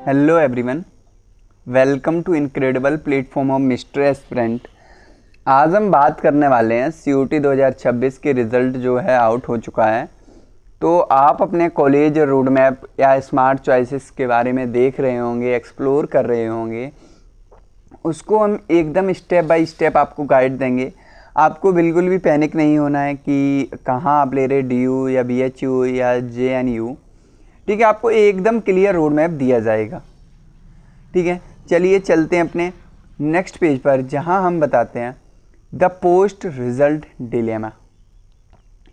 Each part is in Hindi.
Hello everyone, welcome to incredible platform of mister aspirant. आज हम बात करने वाले हैं CUET 2026 के रिज़ल्ट जो है आउट हो चुका है। तो आप अपने कॉलेज रोड मैप या स्मार्ट चॉइसेस के बारे में देख रहे होंगे, एक्सप्लोर कर रहे होंगे। उसको हम एकदम स्टेप बाय स्टेप आपको गाइड देंगे। आपको बिल्कुल भी पैनिक नहीं होना है कि कहाँ आप ले रहे DU या BHU या JNU। ठीक है, आपको एकदम क्लियर रोड मैप दिया जाएगा। ठीक है, चलिए चलते हैं अपने नेक्स्ट पेज पर, जहां हम बताते हैं द पोस्ट रिजल्ट डिलेमा।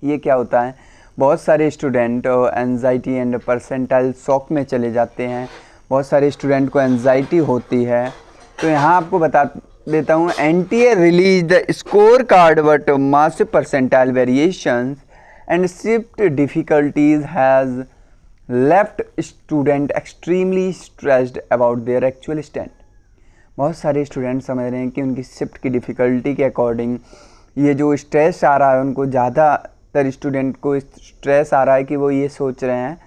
ये क्या होता है? बहुत सारे student anxiety and percentile shock में चले जाते हैं। बहुत सारे स्टूडेंट को एंजाइटी होती है। तो यहाँ आपको बता देता हूँ, NTA release the score card but massive percentile variations and shift difficulties has left student extremely stressed about their actual stand. बहुत सारे स्टूडेंट समझ रहे हैं कि उनकी शिफ्ट की डिफ़िकल्टी के अकॉर्डिंग ये जो स्ट्रेस आ रहा है, उनको ज़्यादातर स्टूडेंट को स्ट्रेस आ रहा है कि वो ये सोच रहे हैं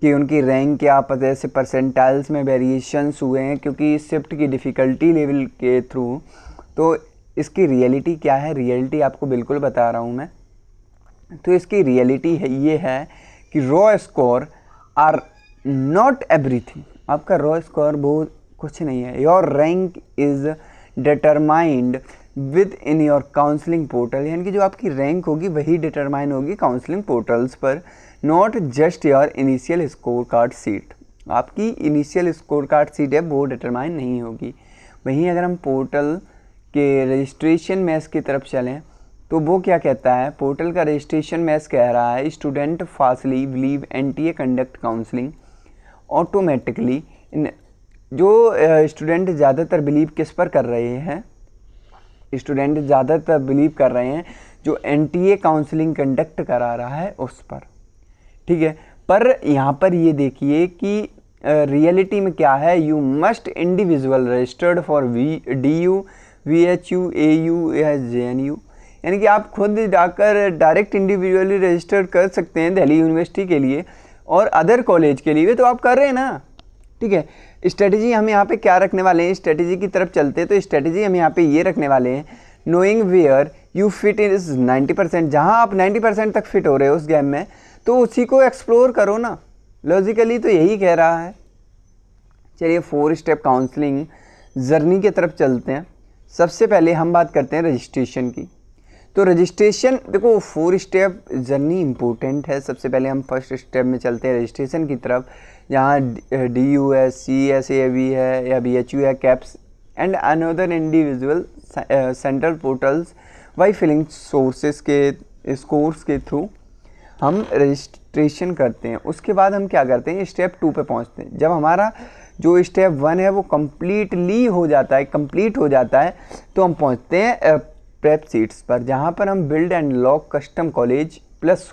कि उनकी रैंक क्या पता से परसेंटाइल्स में वेरिएशंस हुए हैं क्योंकि शिफ्ट की डिफ़िकल्टी लेवल के थ्रू। तो इसकी रियलिटी क्या है? रियलिटी आपको बिल्कुल बता रहा हूँ मैं। तो इसकी रियलिटी है ये है कि raw score are not everything. आपका रॉ स्कोर बहुत कुछ नहीं है। Your rank is determined within your counselling portal, यानी कि जो आपकी रैंक होगी वही डिटरमाइन होगी काउंसलिंग पोर्टल्स पर, not just your initial score card sheet. आपकी इनिशियल स्कोर कार्ड सीट है वो डिटरमाइन नहीं होगी। वहीं अगर हम पोर्टल के रजिस्ट्रेशन मैथ्स की तरफ चलें तो वो क्या कहता है? पोर्टल का रजिस्ट्रेशन मैथ्स कह रहा है student fastly believe NTA conduct counselling automatically. जो स्टूडेंट ज़्यादातर बिलीव किस पर कर रहे हैं? स्टूडेंट ज़्यादातर बिलीव कर रहे हैं जो NTA काउंसलिंग कंडक्ट करा रहा है उस पर। ठीक है, पर यहाँ पर ये देखिए कि रियलिटी में क्या है। You must individual registered for DU, VHU, AU या JNU, यानी कि आप खुद जाकर डायरेक्ट इंडिविजुअली रजिस्टर कर सकते हैं दिल्ली यूनिवर्सिटी के लिए और अदर कॉलेज के लिए। तो आप कर रहे हैं ना। ठीक है, स्ट्रेटजी हम यहाँ पे क्या रखने वाले हैं? स्ट्रेटजी की तरफ चलते हैं तो स्ट्रेटजी हम यहाँ पे ये रखने वाले हैं, knowing where you fit is 90%। जहाँ आप 90% तक फिट हो रहे हो उस गेम में, तो उसी को एक्सप्लोर करो ना। लॉजिकली तो यही कह रहा है। चलिए 4 स्टेप काउंसलिंग जर्नी की तरफ चलते हैं। सबसे पहले हम बात करते हैं रजिस्ट्रेशन की। तो रजिस्ट्रेशन, देखो 4 स्टेप जर्नी इम्पोर्टेंट है। सबसे पहले हम फर्स्ट स्टेप में चलते हैं रजिस्ट्रेशन की तरफ, जहाँ DU है, CSAV है या BHU है, caps and another individual central portals by filling sources के स्कोर्स के थ्रू हम रजिस्ट्रेशन करते हैं। उसके बाद हम क्या करते हैं? स्टेप 2 पे पहुँचते हैं। जब हमारा जो स्टेप 1 है वो कंप्लीट हो जाता है तो हम पहुँचते हैं प्रेप सीट्स पर, जहाँ पर हम build and lock custom college plus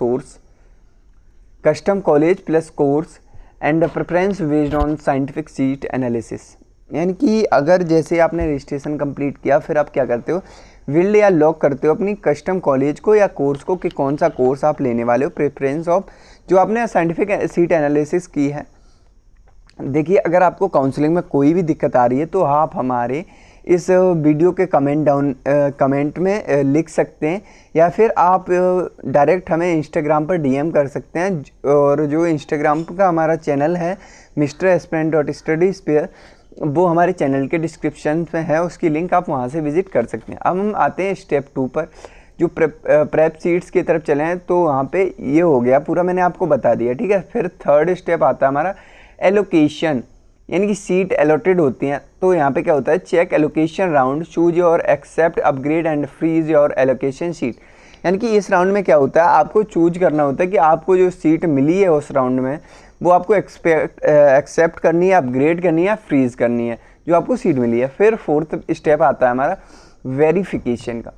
course and preference based on scientific seat analysis. यानी कि अगर जैसे आपने रजिस्ट्रेशन कंप्लीट किया, फिर आप क्या करते हो? बिल्ड या लॉक करते हो अपनी कस्टम कॉलेज को या कोर्स को कि कौन सा कोर्स आप लेने वाले हो, प्रेफरेंस ऑफ जो आपने साइंटिफिक सीट एनालिसिस की है। देखिए, अगर आपको काउंसलिंग में कोई भी दिक्कत आ रही है तो आप हमारे इस वीडियो के कमेंट में लिख सकते हैं, या फिर आप डायरेक्ट हमें इंस्टाग्राम पर DM कर सकते हैं। और जो इंस्टाग्राम का हमारा चैनल है mr.aspirant.studiesphere, वो हमारे चैनल के डिस्क्रिप्शन में है, उसकी लिंक आप वहां से विजिट कर सकते हैं। अब हम आते हैं स्टेप 2 पर, जो प्रेप सीट्स की तरफ चले हैं। तो वहाँ पे ये हो गया पूरा, मैंने आपको बता दिया। ठीक है, फिर थर्ड स्टेप आता है हमारा एलोकेशन, यानी कि सीट अलॉटेड होती हैं। तो यहाँ पे क्या होता है? Check allocation round, choose your accept upgrade and freeze your allocation seat. यानी कि इस राउंड में क्या होता है? आपको चूज करना होता है कि आपको जो सीट मिली है उस राउंड में वो आपको एक्सेप्ट करनी है, अपग्रेड करनी है, फ्रीज करनी है जो आपको सीट मिली है। फिर 4th स्टेप आता है हमारा वेरिफिकेशन का।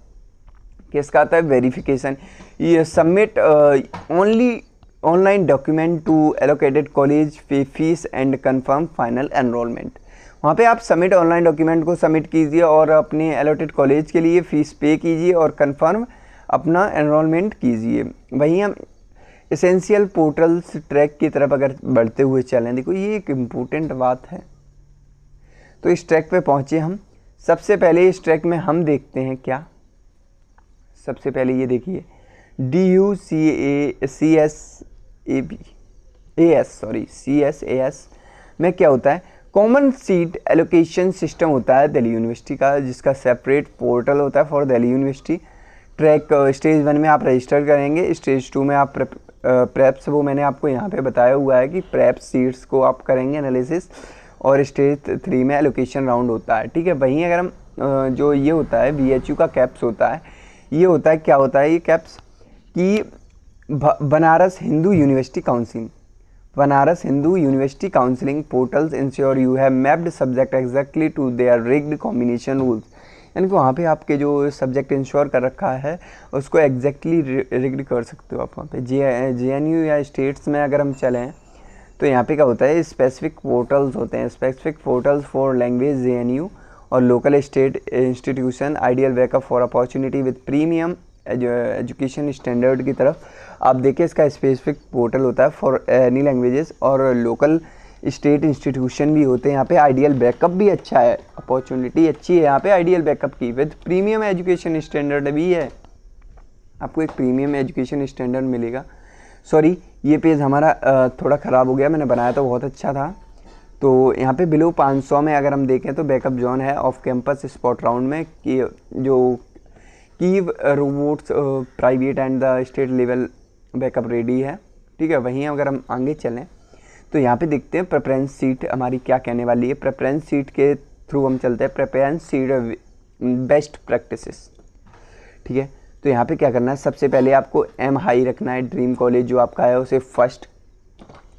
किसका आता है? वेरिफिकेशन। ये submit only online document to allocated college fees and confirm final enrolment. वहाँ पे आप सबमिट ऑनलाइन डॉक्यूमेंट को सबमिट कीजिए और अपने एलोटेड कॉलेज के लिए फ़ीस पे कीजिए और कंफर्म अपना एनरोलमेंट कीजिए। वहीं हम एसेंशियल पोर्टल्स ट्रैक की तरफ अगर बढ़ते हुए चलें, देखो ये एक इम्पोर्टेंट बात है। तो इस ट्रैक पे पहुँचे हम। सबसे पहले इस ट्रैक में हम देखते हैं क्या, सबसे पहले ये देखिए CSAS में क्या होता है, कॉमन सीट एलोकेशन सिस्टम होता है दिल्ली यूनिवर्सिटी का, जिसका सेपरेट पोर्टल होता है for Delhi university. Track stage 1 में आप रजिस्टर करेंगे, स्टेज 2 में आप प्रेप्स, वो मैंने आपको यहाँ पे बताया हुआ है कि प्रेप सीट्स को आप करेंगे एनालिसिस, और स्टेज 3 में एलोकेशन राउंड होता है, ठीक है। वहीं अगर हम जो ये होता है BHU का कैप्स होता है, ये होता है क्या होता है ये कैप्स कि Banaras Hindu university counselling, Banaras Hindu university counselling portals ensure you have mapped subject exactly to their rigid combination rules, यानी कि वहाँ पे आपके जो सब्जेक्ट इंश्योर कर रखा है उसको एग्जैक्टली रिग्ड कर सकते हो आप वहाँ पे। JNU या स्टेट्स में अगर हम चलें तो यहाँ पे क्या होता है, स्पेसिफिक पोर्टल्स होते हैं, specific portals for language JNU और local state institution, ideal backup for opportunity with premium education standard की तरफ आप देखिए। इसका स्पेसिफिक पोर्टल होता है फॉर एनी लैंग्वेजेस, और लोकल स्टेट इंस्टीट्यूशन भी होते हैं यहाँ पे। आइडियल बैकअप भी अच्छा है, अपॉर्चुनिटी अच्छी है यहाँ पे आइडियल बैकअप की, विद प्रीमियम एजुकेशन स्टैंडर्ड भी है, आपको एक प्रीमियम एजुकेशन स्टैंडर्ड मिलेगा। सॉरी, ये पेज हमारा थोड़ा ख़राब हो गया, मैंने बनाया तो बहुत अच्छा था। तो यहाँ पे बिलो 500 में अगर हम देखें तो बैकअप जोन है ऑफ कैंपस स्पॉट राउंड में, कि जो की robots private and the state level backup ready है, ठीक है। वहीं अगर हम आगे चलें तो यहाँ पे देखते हैं प्रेफरेंस सीट हमारी क्या कहने वाली है। प्रेफरेंस सीट के थ्रू हम चलते हैं, प्रेफरेंस सीट बेस्ट प्रैक्टिसेस, ठीक है। तो यहाँ पे क्या करना है, सबसे पहले आपको M हाई रखना है, ड्रीम कॉलेज जो आपका है उसे फर्स्ट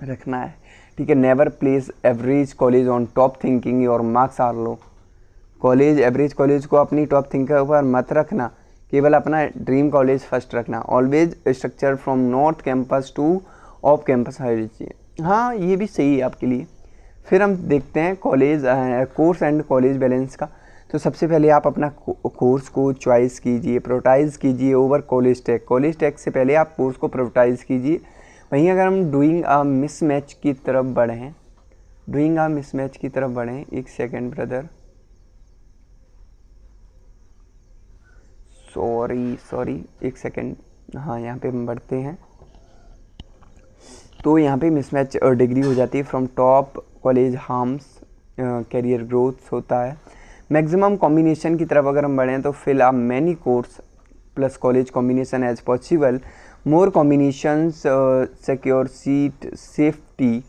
रखना है, ठीक है। Never place average college on top thinking और marks are low, college average college को अपनी टॉप थिंकर पर मत रखना, केवल अपना ड्रीम कॉलेज फर्स्ट रखना। Always structure from north campus to off campus higher चाहिए, हाँ ये भी सही है आपके लिए। फिर हम देखते हैं college course and college balance का। तो सबसे पहले आप अपना कोर्स को चॉइस कीजिए, प्रायोरिटाइज़ कीजिए over college tag. College tag से पहले आप कोर्स को प्रायोरिटाइज़ कीजिए। वहीं अगर हम डूइंग अ मिसमैच की तरफ बढ़ें, डूइंग अ मिसमैच की तरफ बढ़ें, एक सेकेंड ब्रदर, सॉरी एक सेकेंड, हाँ यहाँ पे हम बढ़ते हैं। तो यहाँ पे मिसमैच डिग्री हो जाती है from top college harms career growth होता है। मैक्सिमम कॉम्बिनेशन की तरफ अगर हम बढ़ें तो fill a many course plus college combination as possible, more combinations secure seat safety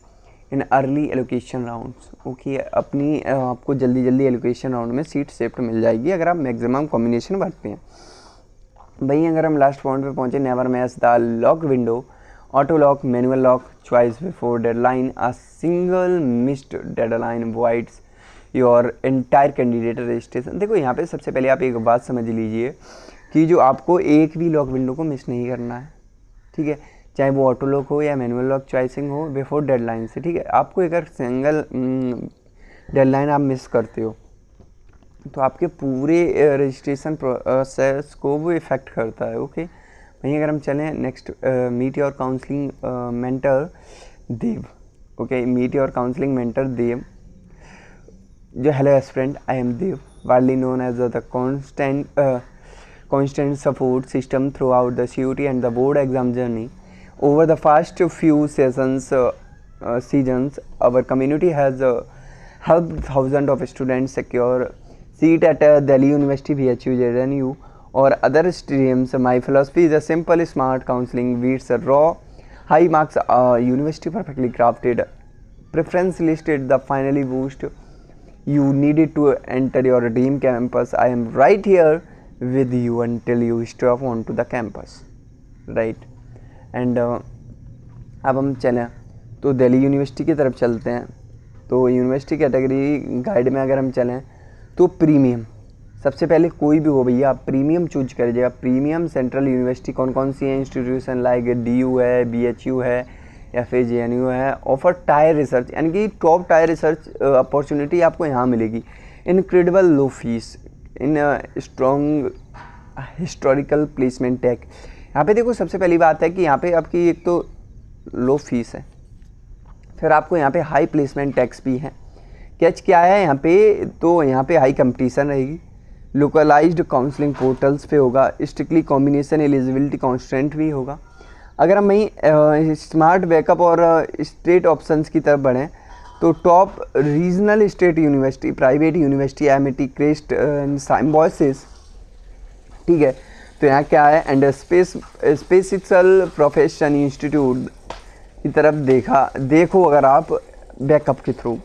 in early allocation rounds, okay. अपनी आपको जल्दी एलोकेशन राउंड में सीट सेफ्ट मिल जाएगी अगर आप मैक्सिमम कॉम्बिनेशन बढ़ते हैं। वहीं अगर हम लास्ट पॉइंट पे पहुँचे, never match the lock window, auto lock, manual lock, choice before deadline, a single missed deadline voids your entire candidate registration. देखो यहाँ पे सबसे पहले आप एक बात समझ लीजिए कि जो आपको एक भी लॉक विंडो को मिस नहीं करना है, ठीक है, चाहे वो ऑटो लॉक हो या मैनुअल लॉक चॉइसिंग हो, बिफोर डेडलाइन से, ठीक है। आपको अगर सिंगल डेडलाइन आप मिस करते हो तो आपके पूरे रजिस्ट्रेशन प्रोसेस को वो इफ़ेक्ट करता है, ओके। वहीं अगर हम चलें next, meet your counselling mentor Dev, okay. Meet your counselling mentor Dev, जो hello aspirant, I am Dev, widely known as the constant support system throughout the CUT and the board exam journey. Over the past few seasons, our community has helped thousands of students secure seat at Delhi University, BHU, JNU or other streams. My philosophy is a simple, smart counseling beats raw high marks. University perfectly crafted preference listed the finally boost you needed to enter your dream campus. I am right here with you until you step onto the campus, right? And अब हम चलें तो दिल्ली यूनिवर्सिटी की तरफ चलते हैं। तो यूनिवर्सिटी कैटेगरी गाइड में अगर हम चलें तो प्रीमियम, सबसे पहले कोई भी हो भैया आप प्रीमियम चूज करिएगा। प्रीमियम सेंट्रल यूनिवर्सिटी कौन कौन सी है, इंस्टीट्यूशन लाइक DU है, BHU है या फिर JNU है। ऑफर टायर रिसर्च, यानी कि टॉप टायर रिसर्च अपॉर्चुनिटी आपको यहाँ मिलेगी। Incredible low fees in strong historical placement tag. यहाँ पे देखो सबसे पहली बात है कि यहाँ पे आपकी एक तो लो फीस है। फिर आपको यहाँ पे हाई प्लेसमेंट टैक्स भी है। कैच क्या है यहाँ पे, तो यहाँ पे हाई कंपटीशन रहेगी, लोकलाइज्ड काउंसलिंग पोर्टल्स पे होगा, स्ट्रिक्टली कॉम्बिनेशन एलिजिबिलिटी कॉन्स्टेंट भी होगा। अगर हम वहीं स्मार्ट बैकअप और स्टेट ऑप्शंस की तरफ बढ़ें तो top regional state university, private university, Amity, crest, symbiosis, ठीक है। तो यहाँ क्या है, एंड स्पेसिफिकल प्रोफेशन इंस्टीट्यूट की तरफ देखो अगर आप बैकअप के थ्रू।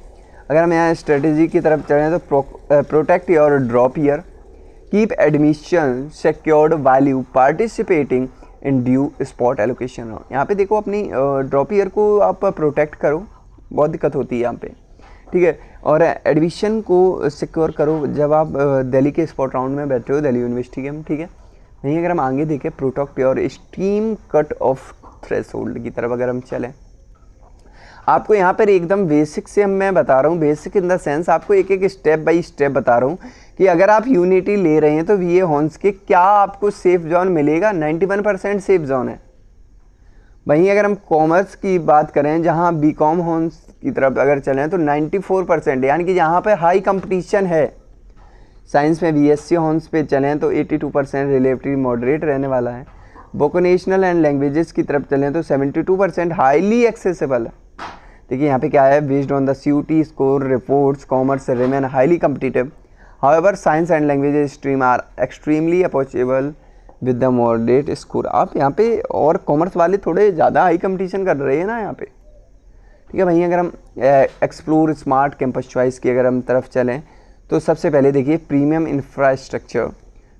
अगर हम यहाँ स्ट्रेटेजी की तरफ चलें तो protect your drop year, keep admission secured value participating in due spot allocation. यहाँ पे देखो अपनी ड्रॉप ईयर को आप प्रोटेक्ट करो, बहुत दिक्कत होती है यहाँ पे, ठीक है। और एडमिशन को सिक्योर करो जब आप दिल्ली के स्पॉट राउंड में बैठे हो, दिल्ली यूनिवर्सिटी के, ठीक है। वहीं अगर हम आगे देखें protect your stream cut off threshold की तरफ अगर हम चलें, आपको यहाँ पर एकदम बेसिक से मैं बता रहा हूँ, बेसिक इन द सेंस आपको एक एक स्टेप बाय स्टेप बता रहा हूँ कि अगर आप यूनिटी ले रहे हैं तो वीए हॉर्न्स के क्या आपको सेफ जोन मिलेगा। 91% सेफ जोन है। वहीं अगर हम कॉमर्स की बात करें, जहाँ बीकॉम हॉर्न्स की तरफ अगर चलें तो 94%, यानी कि यहाँ पे हाई कंपटीशन है। साइंस में बीएससी हॉर्न्स पे चलें तो 82% रिलेटिवली मॉडरेट रहने वाला है। वोकेशनल एंड लैंग्वेजेस की तरफ चलें तो 72% हाईली एक्सेसिबल है। देखिए यहाँ पे क्या है, based on the CUET score reports commerce remain highly competitive, however science and languages stream are extremely approachable with the moderate score. आप यहाँ पे और कॉमर्स वाले थोड़े ज़्यादा हाई कंपटीशन कर रहे हैं ना यहाँ पे, ठीक है। वहीं अगर हम एक्सप्लोर स्मार्ट कैंपस चॉइस की अगर हम तरफ चलें तो सबसे पहले देखिए premium infrastructure,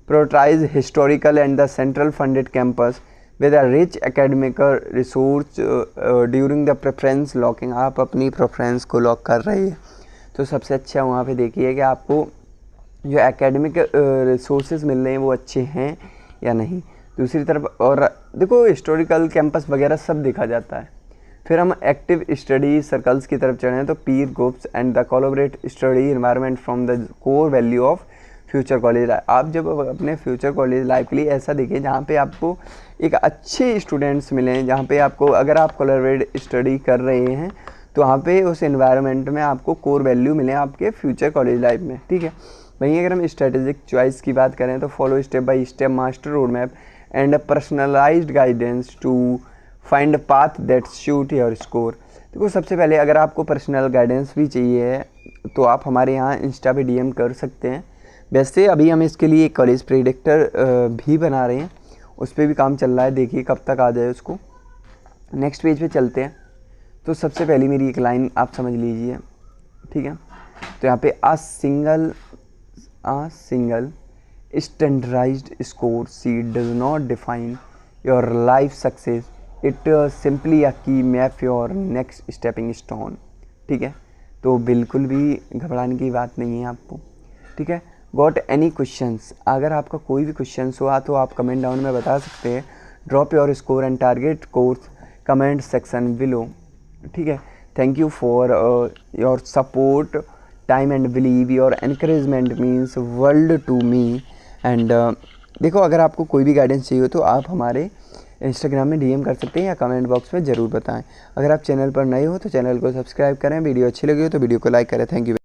prioritise historical and the central funded campus with a rich academic resource during the preference locking. आप अपनी प्रेफरेंस को लॉक कर रहे हैं तो सबसे अच्छा वहाँ पे देखिए कि आपको जो एकेडमिक रिसोर्सेज मिल रहे हैं वो अच्छे हैं या नहीं। दूसरी तरफ और देखो हिस्टोरिकल कैंपस वगैरह सब देखा जाता है। फिर हम एक्टिव स्टडी सर्कल्स की तरफ चढ़ें तो पीर groups and the collaborate study environment from the core value of future college life. आप जब अपने फ्यूचर कॉलेज लाइफ के लिए ऐसा देखें जहाँ पे आपको एक अच्छे स्टूडेंट्स मिलें, जहाँ पे आपको अगर आप कोलैबोरेट स्टडी कर रहे हैं तो वहाँ पे उस एनवायरनमेंट में आपको कोर वैल्यू मिले आपके फ्यूचर कॉलेज लाइफ में, ठीक है। वहीं अगर हम स्ट्रेटेजिक चॉइस की बात करें तो follow step by step master road map and personalised guidance to find path that suit your score. देखो सबसे पहले अगर आपको पर्सनल गाइडेंस भी चाहिए तो आप हमारे यहाँ इंस्टा पे DM कर सकते हैं। वैसे अभी हम इसके लिए एक कॉलेज प्रेडिक्टर भी बना रहे हैं, उस पर भी काम चल रहा है, देखिए कब तक आ जाए उसको। नेक्स्ट पेज पे चलते हैं तो सबसे पहली मेरी एक लाइन आप समझ लीजिए, ठीक है। तो यहाँ पे a single standardised score sheet does not define your life success, it simply a key map your next stepping stone, ठीक है। तो बिल्कुल भी घबराने की बात नहीं है आपको, ठीक है। गॉट एनी क्वेश्चंस, अगर आपका कोई भी क्वेश्चंस हुआ तो आप कमेंट डाउन में बता सकते हैं। Drop your score and target course comment section below, ठीक है। Thank you for your support time and believe your encouragement means world to me. And देखो अगर आपको कोई भी गाइडेंस चाहिए हो तो आप हमारे इंस्टाग्राम में DM कर सकते हैं या कमेंट बॉक्स में ज़रूर बताएं। अगर आप चैनल पर नए हो तो चैनल को सब्सक्राइब करें, वीडियो अच्छी लगी हो तो वीडियो को लाइक करें। Thank you.